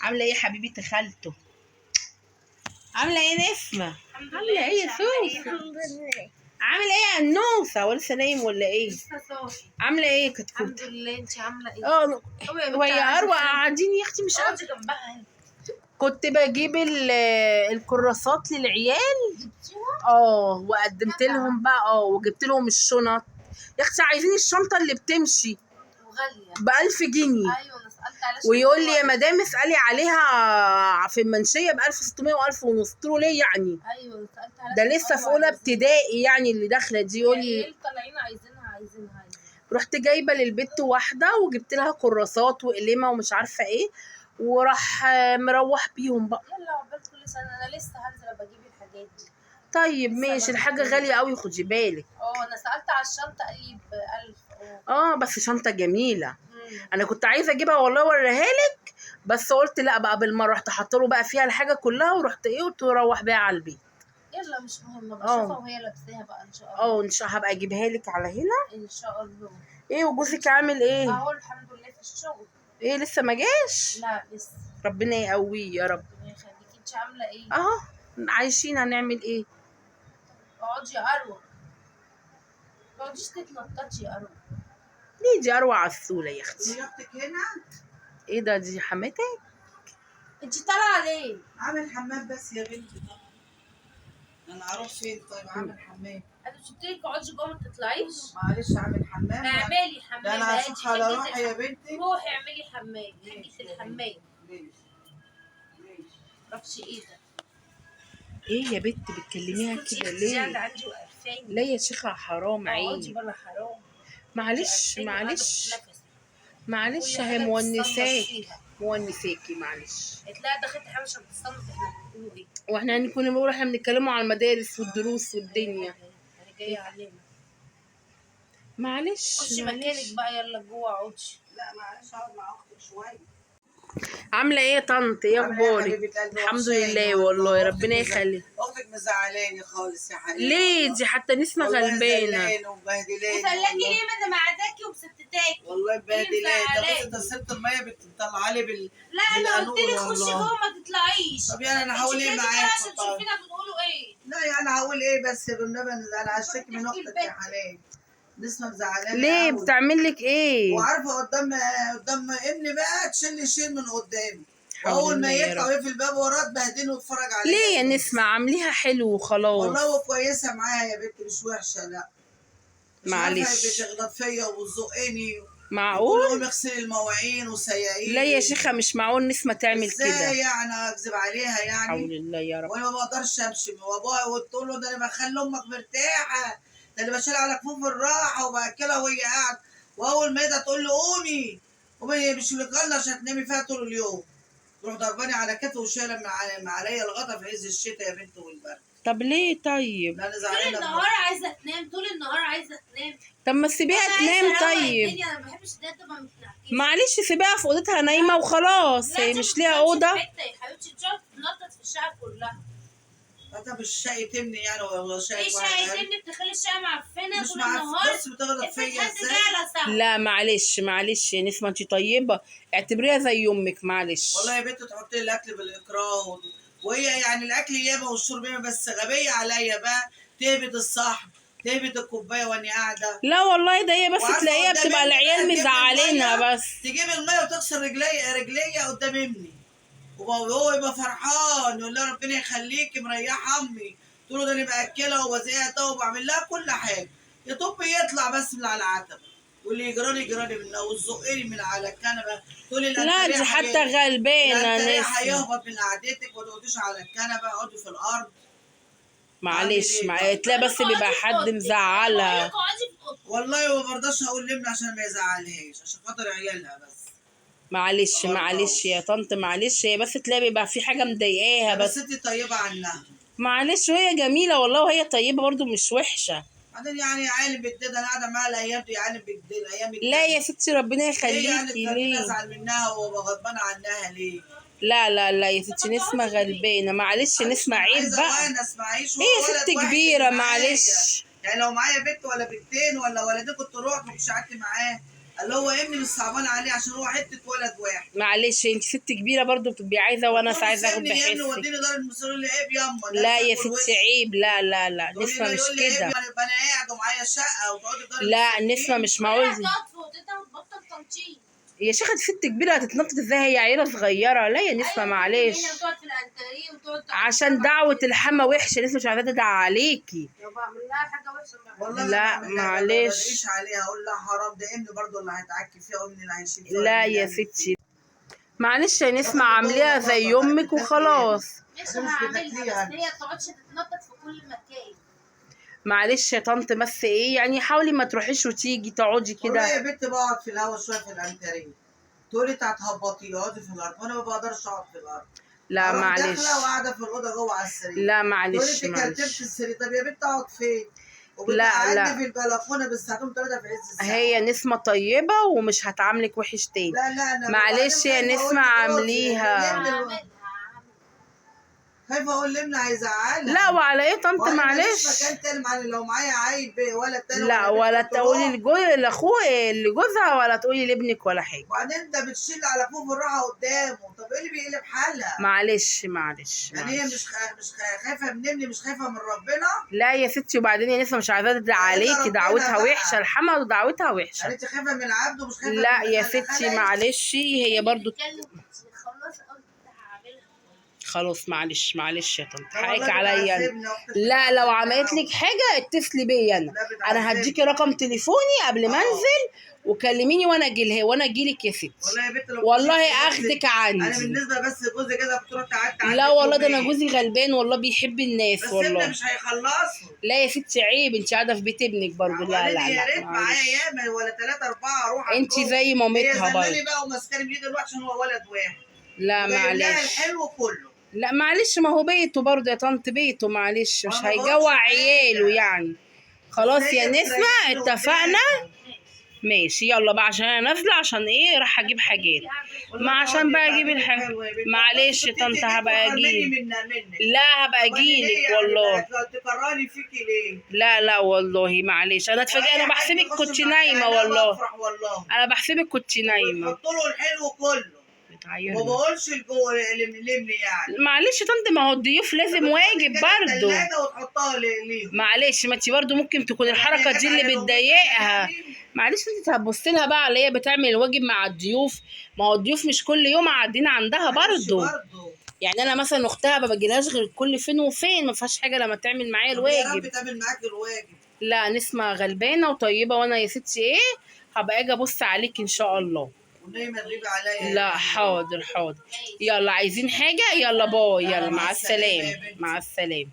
عامله ايه يا حبيبه خالته؟ عامله ايه نسمه؟ عامله ايه يا سوسو؟ الحمد لله. عامله ايه يا انوسه؟ ولسه نايم ولا ايه؟ لسه صاحي. عامله ايه الحمد كتكوت؟ لله. انت عامله ايه؟ وهي اروى قاعدين يا اختي مش اقعدي جنبها. كنت بجيب الكراسات للعيال. جبتيها؟ وقدمت لهم بقى وجبت لهم الشنط. يا اختي عايزين الشنطه اللي بتمشي وغاليه. ب1000 جنيه. ايوه انا سالت على ويقول لي يا مدام اسالي عليها في المنشيه ب1600 و1000 ونص. قلت له ليه يعني؟ ايوه انا سالت على ده لسه في اولى ابتدائي يعني اللي داخله دي. يقول لي العيال طالعين عايزينها. رحت جايبه للبت واحده وجبت لها كراسات وقلمه ومش عارفه ايه، وراح مروح بيهم بقى. يلا عقبال كل سنه انا لسه هنزل ابقى اجيب الحاجات دي. طيب لسه ماشي، ما الحاجه جبتهاش. غاليه قوي خدي بالك. انا سالت على الشنطه قال لي ب1000. بس شنطه جميله. انا كنت عايزه اجيبها والله اوريها لك، بس قلت لا بقى بالمره. رحت حاطه له بقى فيها الحاجه كلها ورحت قلت له روح بيها على البيت. يلا مش مهم بشوفها وهي لابساها بقى ان شاء الله. ان شاء الله هبقى اجيبها لك على هنا. ان شاء الله. ايه وجوزك عامل ايه؟ اهو الحمد لله في الشغل. ايه لسه ما جاش؟ لا لسه. ربنا يقويه يا رب. ربنا يخليكي. انت عامله ايه؟ اهو عايشين، هنعمل ايه؟ اقعدي يا اروى. ما تقعديش تتنططي يا اروى. ليه دي اروع عسوله يا اختي؟ هي اختك هنا؟ ايه ده دي حماتك؟ انت طالعه ليه؟ عامل حمام بس يا بنتي. طب انا هروح فين؟ طيب عامل حمام. انا قلت لك اقعدي جوه ما تطلعيش. معلش عامل حمام. اعملي حمام. ده انا هشوف على روحي يا بنتي. روحي اعملي حمام. حاجه الحمام. ماشي معرفش ايه ده. ايه يا بنت بتكلميها كده ليه؟ عندي وقرفاني. لا يا شيخه حرام اقعدي عيب. بره حرام. معلش معلش هي مونساكي معلش. اتلاقي دخلت حاجه عشان تصنف احنا بنقول ايه. واحنا كنا بنقول احنا بنتكلموا على المدارس والدروس والدنيا. انا جايه علينا. معلش خشي مكانك بقى يلا جوه اقعدي. لا معلش اقعد مع اختك شويه. عامله ايه يا طنط؟ ايه اخبارك؟ الحمد لله والله ربنا يخليك. اختك مزعلاني خالص يا حبيبي. ليه دي حتى نسمه غلبانه. ومبهدلاني وسلاكي ليه ما انا معداكي ومستتاكي. والله مبهدلاني. ده بصي ست الميه بتطلع لي لا انا قلت لك خشي جوه ما تطلعيش. طب يعني انا هقول ايه معاك؟ عشان تشوفينا بنقولوا ايه. لا يعني هقول ايه بس بالنبي انا هشتكي من اختك يا حنان. لسه مزعلاني ليه قوي. بتعمل لك ايه؟ وعارفه قدام ابني بقى تشيل شيل من قدامي، واول ما يطلع ويقفل الباب وراه تبهدله واتفرج عليه. ليه يا نسمة؟ عامليها حلو وخلاص. والله هو كويسه معايا يا بنتي مش وحشه. لا معلش بتغلط فيا وتزقني. معقول؟ كل يوم اغسل المواعين وسياقين. لا يا شيخه مش معقول نسمة تعمل كده. ازاي يعني اكذب عليها يعني؟ حول الله يا رب. وانا ما بقدرش امشي وابويا قلت له ده انا بخلي امك مرتاحه، ده انا بشيل على كفوف الراحه وباكلها وهي قاعده، واول ما يدا تقول له قومي مش لقلنا عشان تنامي فيها طول اليوم. تروح ضرباني على كتفي وشايله من عليا الغطا في عز الشتاء يا بنت والبرد. طب ليه طيب؟ لا انا طول زعلانه. النهار عايزه تنام. طول النهار عايزه تنام. طب ما تسيبيها تنام طيب. انا ما بحبش الدنيا تبقى متنعكشه. معلش سيبيها في اوضتها نايمه وخلاص. هي مش ليها اوضه. يا حبيبتي تقعد تنطط في الشقه كلها. طب الشقه يتمني يعني ولا شقه؟ ايه شقه يتمني؟ بتخلي الشقه معفنه مش طول النهار. بس بتغلط فيا ازاي؟ لا معلش يا نسمة انت طيبه، اعتبريها زي امك. معلش والله يا بنت تحط لي الاكل بالاكراه وهي يعني الاكل ياما والشرب ياما، بس غبيه عليا بقى. تهبط الصحن تهبط الكوبايه وانا قاعده. لا والله ده هي بس تلاقيها بتبقى العيال مزعلينها بس. تجيب الميه وتغسل رجليا قدام ابني وهو يبقى فرحان يقول لها ربنا يخليكي مريحه امي. تقول له ده انا باكلها وبزيها وبعمل لها كل حاجه. يطب يطلع بس من على العتبه واللي يجرالي منها وتزقني من على الكنبه. تقول لي لا دي حتى غلبانه ناس هيهبط من قعدتك وما تقعديش على الكنبه اقعدي في الارض. معلش تلاقي بس بيبقى حد مزعلها. والله ما برضاش اقول لابني عشان ما يزعلهاش عشان خاطر عيالها بس. معلش يا طنط معلش، هي بس تلاقي بيبقى في حاجه مضايقاها بس انت طيبه عنها. معلش وهي جميله والله وهي طيبه برضو مش وحشه. بعدين يعني عالم بالدنيا انا قاعده معاها الايام دي عالم بالدنيا الايام دي. لا يا ستي ربنا يخليكي. ليه يعني ازعل منها وابقى غضبانه عنها ليه؟ لا يا ستي نسمة غلبانه. معلش نسمة عيب بقى. انا اسمعيش. هي ست كبيره معلش. يعني لو معايا بنت ولا بنتين ولا ولدين كنت رحت ومش قعدت معاه. اللي هو ابني مش صعبان عليه عشان هو حته ولد واحد. معلش انت ست كبيره برضو بتبقي عايزه ونس، عايزه اخد سيبني يا ابني بحسك. وديني دار المثال اللي عيب ياما. لا يا ستي عيب، لا لا لا، تقولي نسمه لا، مش يقول لي عيب كده. يعني يبقى انا قاعد ومعايا شقه وتقعدي في دار لا المسنين؟ نسمه مش معقول. تقعد في اوضتها وتبطل تنطيط. يا شيخه دي ست كبيره هتتنطط ازاي؟ هي عيله صغيره. لا يا نسمه معلش، هنا وتقعد في الانتريه وتقعد عشان دعوه الحما وحشه، نسمه مش عايزه تدعى عليكي. لو بعمل لها حاجه وحشه والله لا، ما معلش. بدعيش عليها، اقول لها حرام، ده ابني برضه اللي هيتعكي فيها وابني اللي هيشيل فيها. لا يا ستي معلش يا نسمه، عامليها زي امك وخلاص. مش انا هعملها، بس هي ما تقعدش تتنطط في كل مكان. معلش يا طنط، بس ايه يعني، حاولي ما تروحيش وتيجي، تقعدي والله يا كده. بنت بقعد في الهوا شويه في الانتريه، تقولي انت هتهبطي اقعدي في الارض، وانا ما بقدرش اقعد في الارض. لا أروح معلش، داخله وقاعده في الاوضه جوه على السرير. لا تقولي معلش انت كرتبت معلش. السرير، طب يا بنت اقعد فين؟ لا، وبتقعدني لا. في البلكونه بالساعتين 3 في عز الساعه. هي نسمة طيبة ومش هتعاملك وحش تاني. لا لا انا معلش يا نسمة عامليها. خايفه اقول لابني هيزعلها. لا وعلى ايه طنط، وأنا ماليش معلش. مكان تاني لو معايا عيب ولا التاني لا ولا تقولي لاخوه لجوزها، ولا تقولي لابنك ولا حاجة. وبعدين انت بتشيل على فوق الراحه قدامه، طب ايه اللي بيقلب حالها؟ معلش معلش يعني هي معلش. مش خايفه من ابني، مش خايفه من ربنا؟ لا يا ستي، وبعدين يا نسمة مش عايزة تدعي عليكي، ربنا دعوتها بقى. وحشة، الحما ودعوتها يعني وحشة. انت خايفه من العبد ومش خايفه لا من يا خلق ستي خلق؟ معلش، هي برضو. خلاص هعملها. خلاص معلش معلش يا طنط، طب والله حقك عليا أنا. بتعذبني أختك، لا لو بتعذبني عملت أوي. لك حاجه اتصلي بيا انا. لا بتعذبني. انا هديكي رقم تليفوني قبل ما انزل، وكلميني وانا اجي لك يا ستي. والله يا بنت لو والله كنت اخدك انا عندي. بالنسبه بس جوزي كده بتروح تعدي لا والله ده انا جوزي غلبان والله، بيحب الناس بس والله. ابني مش هيخلصوا. لا يا ستي عيب، انت قاعده في بيت ابنك برضه. لا لا يا ريت لا معايا معلش. ياما ولا 3 4 اروح انت عندهم. زي مامتها هي برضه. زماني بقى وماسكاني بايد الوحش عشان هو ولد واحد. لا وجايب لها معلش. الحلو كله. لا معلش، ما هو بيته برضه يا طنط، بيته معلش، مش ما هيجوع بقولش عياله حاجة. يعني. خلاص هي يا بتريحني نسمة اتفقنا. قدام. ماشي يلا بقى، عشان انا نازله، عشان ايه راح اجيب حاجات. ما عشان بقى اجيب الحاجه. معلش يا طنط هبقى اجيلك. لا هبقى اجيلك والله. تكرهني فيكي ليه؟ لا لا والله معلش، انا اتفاجئت، انا بحسبك كنت نايمه والله. بفرح والله. انا بحسبك كنت نايمه. بحط له الحلو كله. ما بقولش اللي ملمني يعني. معلش يا طنط، ما هو الضيوف لازم واجب برضه. وتحطها ليهم. معلش، ما انت برضه ممكن تكون الحركه دي اللي بتضايقها. معلش انت هتبص لها بقى على هي بتعمل الواجب مع الضيوف. ما هو الضيوف مش كل يوم قاعدين عندها برضه. يعني انا مثلا اختها ما باجيلهاش غير كل فين وفين، ما فيهاش حاجه لما تعمل معايا الواجب. يا رب الواجب. تعمل معاك الواجب. لا نسمة غلبانه وطيبه، وانا يا ستي ايه هبقى اجي ابص عليك ان شاء الله. ونايمه تغيبي عليا. لا حاضر حاضر. يلا عايزين حاجه؟ يلا باي، يلا مع السلامه، مع السلامه.